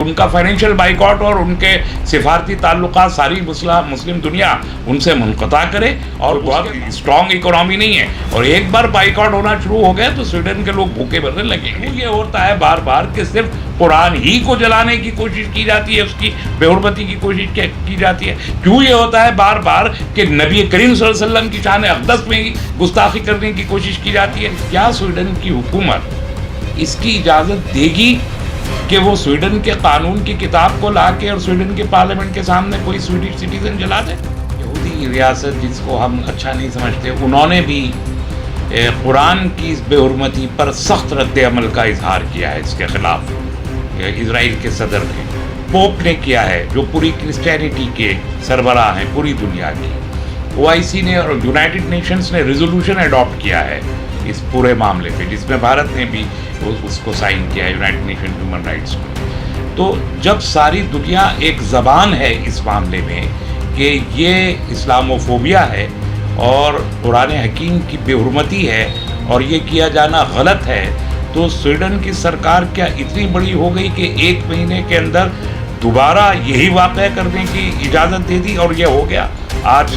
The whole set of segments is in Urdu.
ان کا فائنینشیل بائیکاٹ اور ان کے سفارتی تعلقات ساری مسلم دنیا ان سے منقطع کرے، اور بہت اسٹرانگ اکانومی نہیں ہے، اور ایک بار بائیکاٹ ہونا شروع ہو گیا تو سویڈن کے لوگ بھوکے مرنے لگیں گے۔ یہ ہوتا ہے بار بار کہ صرف قرآن ہی کو جلانے کی کوشش کی جاتی ہے، اس کی بے حرمتی کی کوشش کی جاتی ہے۔ کیوں یہ ہوتا ہے بار بار کہ نبی کریم صلی اللہ علیہ وسلم کی شان اقدس میں ہی گستاخی کرنے کی کوشش کی جاتی ہے؟ کیا سویڈن کی حکومت اس کی اجازت دے گی کہ وہ سویڈن کے قانون کی کتاب کو لا کے اور سویڈن کے پارلیمنٹ کے سامنے کوئی سویڈش سٹیزن جلا دے؟ یہودی ریاست جس کو ہم اچھا نہیں سمجھتے، انہوں نے بھی قرآن کی اس بے حرمتی پر سخت رد عمل کا اظہار کیا ہے، اس کے خلاف اسرائیل کے صدر نے، پوپ نے کیا ہے، جو پوری کرسچینٹی کے سربراہ ہیں پوری دنیا کی۔ OIC نے اور یونائٹڈ نیشنز نے ریزولوشن اڈاپٹ کیا ہے اس پورے معاملے پہ، جس میں بھارت نے بھی اس کو سائن کیا ہے، یونائٹڈ نیشن ہیومن رائٹس کو۔ تو جب ساری دنیا ایک زبان ہے اس معاملے میں کہ یہ اسلاموفوبیا ہے اور قرآن حکیم کی بے حرمتی ہے اور یہ کیا جانا غلط ہے، تو سویڈن کی سرکار کیا اتنی بڑی ہو گئی کہ ایک مہینے کے اندر دوبارہ یہی واقعہ کرنے کی اجازت دے دی اور یہ ہو گیا؟ آج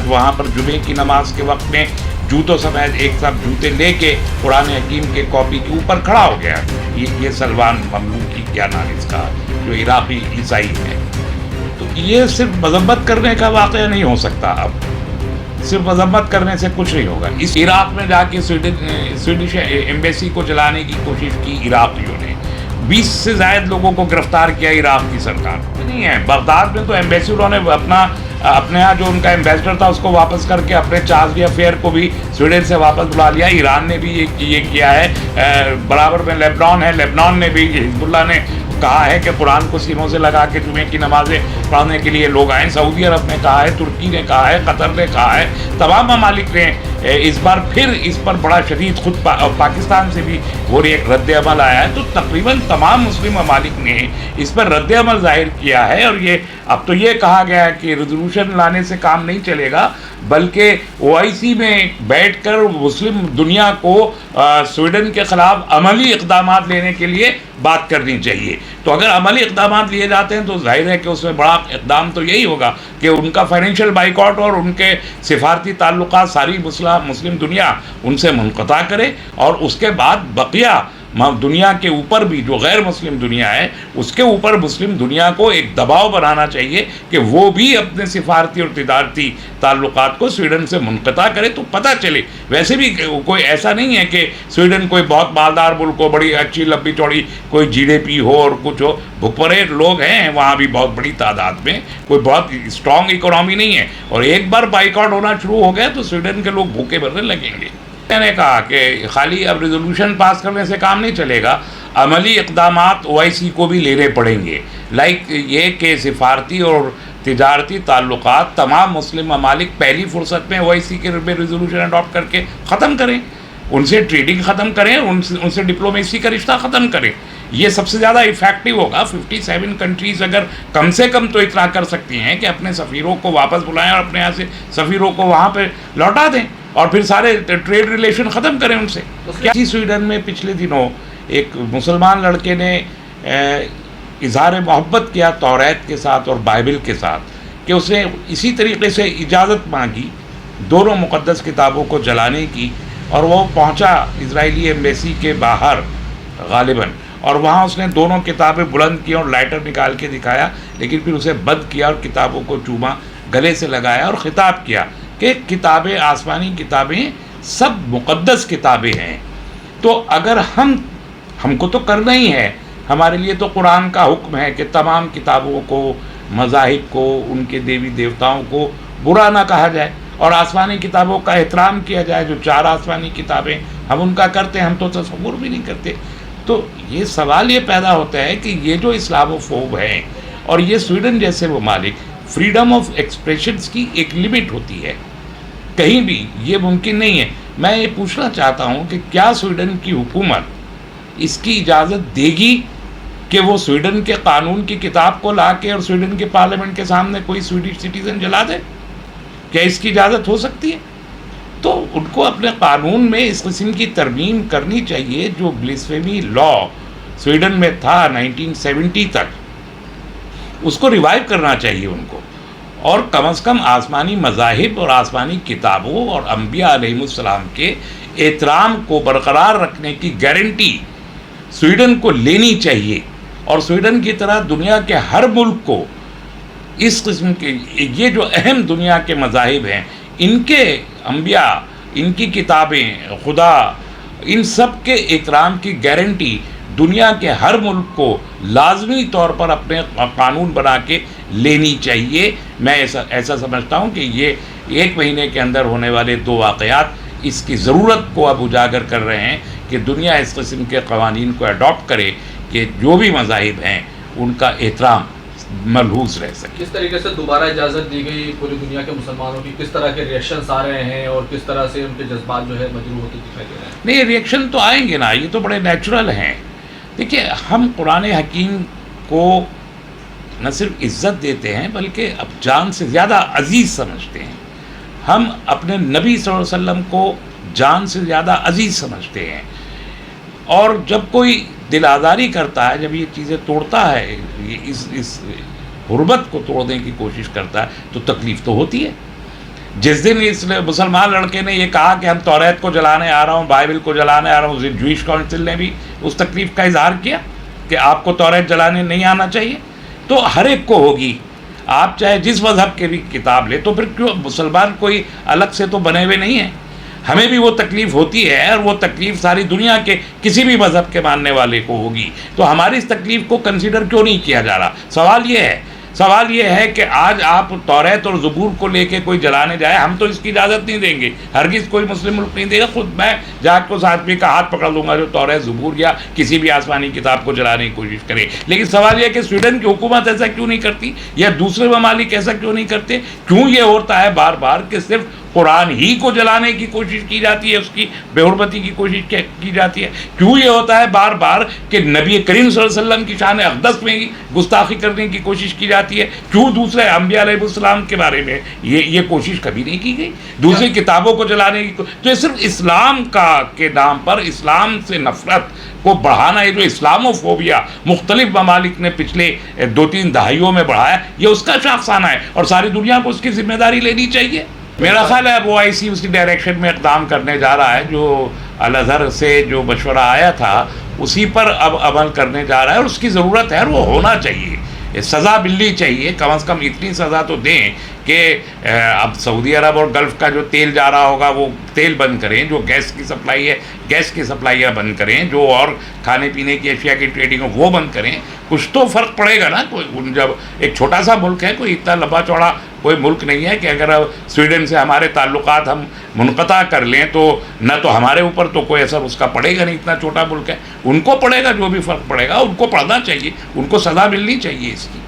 وہاں پر جمعے کی نماز کے وقت میں جوتوں سمیت ایک ساتھ جوتے لے کے قرآن حکیم کے کاپی کے اوپر کھڑا ہو گیا یہ سلمان مملوکی کیا نام اس کا، جو عراقی عیسائی ہے۔ تو یہ صرف مذمت کرنے کا واقعہ نہیں ہو سکتا، اب صرف مذمت کرنے سے کچھ نہیں ہوگا۔ اس عراق میں جا کے سویڈش ایمبیسی کو جلانے کی کوشش کی عراقیوں نے، 20 سے زائد لوگوں کو گرفتار کیا عراق کی سرکار نہیں ہے۔ بغداد میں تو ایمبیسی انہوں نے اپنے یہاں جو ان کا ایمبیسڈر تھا اس کو واپس کر کے اپنے چارج افیئر کو بھی سویڈن سے واپس بلا لیا۔ ایران نے بھی یہ کیا ہے، برابر میں لیبنان ہے، لیبنان نے بھی، حزب اللہ نے کہا ہے کہ قرآن کو سینوں سے لگا کے جمعے کی نمازیں پڑھنے کے لیے لوگ آئیں۔ سعودی عرب نے کہا ہے، ترکی نے کہا ہے، قطر نے کہا ہے، تمام ممالک نے اس بار پھر اس پر بڑا شدید خود پاکستان سے بھی وہ ایک رد عمل آیا ہے۔ تو تقریباً تمام مسلم ممالک نے اس پر رد عمل ظاہر کیا ہے، اور یہ اب تو یہ کہا گیا ہے کہ ریزولوشن لانے سے کام نہیں چلے گا، بلکہ OIC میں بیٹھ کر مسلم دنیا کو سویڈن کے خلاف عملی اقدامات لینے کے لیے بات کرنی چاہیے۔ تو اگر عملی اقدامات لیے جاتے ہیں تو ظاہر ہے کہ اس میں بڑا اقدام تو یہی ہوگا کہ ان کا فائنینشیل بائیکاٹ اور ان کے سفارتی تعلقات ساری مسلم دنیا ان سے منقطع کرے، اور اس کے بعد بقیہ دنیا کے اوپر بھی جو غیر مسلم دنیا ہے اس کے اوپر مسلم دنیا کو ایک دباؤ بنانا چاہیے کہ وہ بھی اپنے سفارتی اور تجارتی تعلقات کو سویڈن سے منقطع کرے، تو پتہ چلے۔ ویسے بھی کوئی ایسا نہیں ہے کہ سویڈن کوئی بہت مالدار ملک ہو، بڑی اچھی لمبی چوڑی کوئی GDP ہو اور کچھ ہو، بھوکمرے لوگ ہیں وہاں بھی بہت بڑی تعداد میں، کوئی بہت اسٹرانگ اکانومی نہیں ہے، اور ایک بار بائیکاٹ ہونا شروع ہو گیا تو سویڈن کے لوگ بھوکے مرنے لگیں گے۔ میں نے کہا کہ خالی اب ریزولوشن پاس کرنے سے کام نہیں چلے گا، عملی اقدامات OIC کو بھی لینے پڑیں گے، لائک یہ کہ سفارتی اور تجارتی تعلقات تمام مسلم ممالک پہلی فرصت میں OIC کے ریزولوشن اڈاپٹ کر کے ختم کریں، ان سے ٹریڈنگ ختم کریں، ان سے ڈپلومیسی کا رشتہ ختم کریں۔ یہ سب سے زیادہ ایفیکٹو ہوگا۔ 57 کنٹریز اگر کم سے کم تو اتنا کر سکتی ہیں کہ اپنے سفیروں کو واپس بلائیں اور اپنے یہاں سے سفیروں کو وہاں پہ لوٹا دیں، اور پھر سارے ٹریڈ ریلیشن ختم کریں ان سے۔ کیا سویڈن میں پچھلے دنوں ایک مسلمان لڑکے نے اظہار محبت کیا توریت کے ساتھ اور بائبل کے ساتھ، کہ اس نے اسی طریقے سے اجازت مانگی دونوں مقدس کتابوں کو جلانے کی، اور وہ پہنچا اسرائیلی ایمبیسی کے باہر غالباً، اور وہاں اس نے دونوں کتابیں بلند کی اور لائٹر نکال کے دکھایا، لیکن پھر اسے بند کیا اور کتابوں کو چوما، گلے سے لگایا اور خطاب کیا کہ کتابیں، آسمانی کتابیں سب مقدس کتابیں ہیں۔ تو اگر ہم کو تو کرنا ہی ہے، ہمارے لیے تو قرآن کا حکم ہے کہ تمام کتابوں کو، مذاہب کو، ان کے دیوی دیوتاؤں کو برا نہ کہا جائے، اور آسمانی کتابوں کا احترام کیا جائے۔ جو 4 آسمانی کتابیں ہم ان کا کرتے ہیں، ہم تو تصور بھی نہیں کرتے۔ تو یہ سوال یہ پیدا ہوتا ہے کہ یہ جو اسلاموفوب ہیں، اور یہ سویڈن جیسے ممالک، فریڈم آف ایکسپریشنز کی ایک لمٹ ہوتی ہے، کہیں بھی یہ ممکن نہیں ہے۔ میں یہ پوچھنا چاہتا ہوں کہ کیا سویڈن کی حکومت اس کی اجازت دے گی کہ وہ سویڈن کے قانون کی کتاب کو لا کے اور سویڈن کے پارلیمنٹ کے سامنے کوئی سویڈش سٹیزن جلا دے؟ کیا اس کی اجازت ہو سکتی ہے؟ تو ان کو اپنے قانون میں اس قسم کی ترمیم کرنی چاہیے جو بلیسفیمی لا سویڈن میں تھا 1970 تک، اس کو ریوائیو کرنا چاہیے ان کو، اور کم از کم آسمانی مذاہب اور آسمانی کتابوں اور انبیاء علیہ السلام کے احترام کو برقرار رکھنے کی گارنٹی سویڈن کو لینی چاہیے، اور سویڈن کی طرح دنیا کے ہر ملک کو اس قسم کے یہ جو اہم دنیا کے مذاہب ہیں، ان کے انبیاء، ان کی کتابیں، خدا، ان سب کے احترام کی گارنٹی دنیا کے ہر ملک کو لازمی طور پر اپنے قانون بنا کے لینی چاہیے۔ میں ایسا سمجھتا ہوں کہ یہ 1 مہینے کے اندر ہونے والے 2 واقعات اس کی ضرورت کو اب اجاگر کر رہے ہیں کہ دنیا اس قسم کے قوانین کو اڈاپٹ کرے کہ جو بھی مذاہب ہیں ان کا احترام ملحوظ رہ سکے۔ کس طریقے سے دوبارہ اجازت دی گئی پوری دنیا کے مسلمانوں کی، کس طرح کے ریئیکشنز آ رہے ہیں اور کس طرح سے ان کے جذبات جو ہے مجروح ہوتے دکھائی دے رہے ہیں؟ نہیں، ریئیکشن تو آئیں گے نا، یہ تو بڑے نیچرل ہیں۔ دیکھیے، ہم قرآن حکیم کو نہ صرف عزت دیتے ہیں بلکہ اب جان سے زیادہ عزیز سمجھتے ہیں۔ ہم اپنے نبی صلی اللہ علیہ وسلم کو جان سے زیادہ عزیز سمجھتے ہیں، اور جب کوئی دل آزاری کرتا ہے، جب یہ چیزیں توڑتا ہے، اس حرمت کو توڑنے کی کوشش کرتا ہے، تو تکلیف تو ہوتی ہے۔ جس دن اس مسلمان لڑکے نے یہ کہا کہ ہم توریت کو جلانے آ رہا ہوں، بائبل کو جلانے آ رہا ہوں، جوئش کونسل نے بھی اس تکلیف کا اظہار کیا کہ آپ کو توریت جلانے نہیں آنا چاہیے۔ تو ہر ایک کو ہوگی، آپ چاہے جس مذہب کے بھی کتاب لے، تو پھر کیوں مسلمان کوئی الگ سے تو بنے ہوئے نہیں ہیں، ہمیں بھی وہ تکلیف ہوتی ہے، اور وہ تکلیف ساری دنیا کے کسی بھی مذہب کے ماننے والے کو ہوگی۔ تو ہماری اس تکلیف کو کنسیڈر کیوں نہیں کیا جا رہا؟ سوال یہ ہے کہ آج آپ توریت اور زبور کو لے کے کوئی جلانے جائے، ہم تو اس کی اجازت نہیں دیں گے، ہرگز کوئی مسلم ملک نہیں دے گا۔ خود میں جا کے اس آدمی کا ہاتھ پکڑ لوں گا جو توریت، زبور یا کسی بھی آسمانی کتاب کو جلانے کی کوشش کرے۔ لیکن سوال یہ ہے کہ سویڈن کی حکومت ایسا کیوں نہیں کرتی، یا دوسرے ممالک ایسا کیوں نہیں کرتے؟ کیوں یہ ہوتا ہے بار بار کہ صرف قرآن ہی کو جلانے کی کوشش کی جاتی ہے، اس کی بے حرمتی کی کوشش کی جاتی ہے؟ کیوں یہ ہوتا ہے بار بار کہ نبی کریم صلی اللہ علیہ وسلم کی شان اقدس میں ہی گستاخی کرنے کی کوشش کی جاتی ہے؟ کیوں دوسرے انبیاء علیہ السلام کے بارے میں یہ کوشش کبھی نہیں کی گئی؟ دوسری کتابوں کو جلانے کی تو یہ صرف اسلام کے نام پر اسلام سے نفرت کو بڑھانا ہے، جو اسلاموفوبیا مختلف ممالک نے پچھلے 2-3 دہائیوں میں بڑھایا، یہ اس کا شاخسانہ ہے، اور ساری دنیا کو اس کی ذمہ داری لینی چاہیے۔ میرا خیال ہے اب OIC اسی ڈائریکشن میں اقدام کرنے جا رہا ہے، جو الازہر سے جو مشورہ آیا تھا اسی پر اب عمل کرنے جا رہا ہے، اور اس کی ضرورت ہے، اور وہ ہونا چاہیے۔ سزا ملنی چاہیے، کم از کم اتنی سزا تو دیں کہ اب سعودی عرب اور گلف کا جو تیل جا رہا ہوگا وہ تیل بند کریں، جو گیس کی سپلائی ہے گیس کی سپلائیاں بند کریں، جو اور کھانے پینے کی اشیاء کی ٹریڈنگ ہو وہ بند کریں۔ کچھ تو فرق پڑے گا نا، کوئی جب ایک چھوٹا سا ملک ہے، کوئی اتنا لمبا چوڑا کوئی ملک نہیں ہے کہ اگر سویڈن سے ہمارے تعلقات ہم منقطع کر لیں تو نہ تو ہمارے اوپر تو کوئی اثر اس کا پڑے گا نہیں، اتنا چھوٹا ملک ہے، ان کو پڑے گا، جو بھی فرق پڑے گا ان کو پڑنا چاہیے، ان کو سزا ملنی چاہیے اس کی۔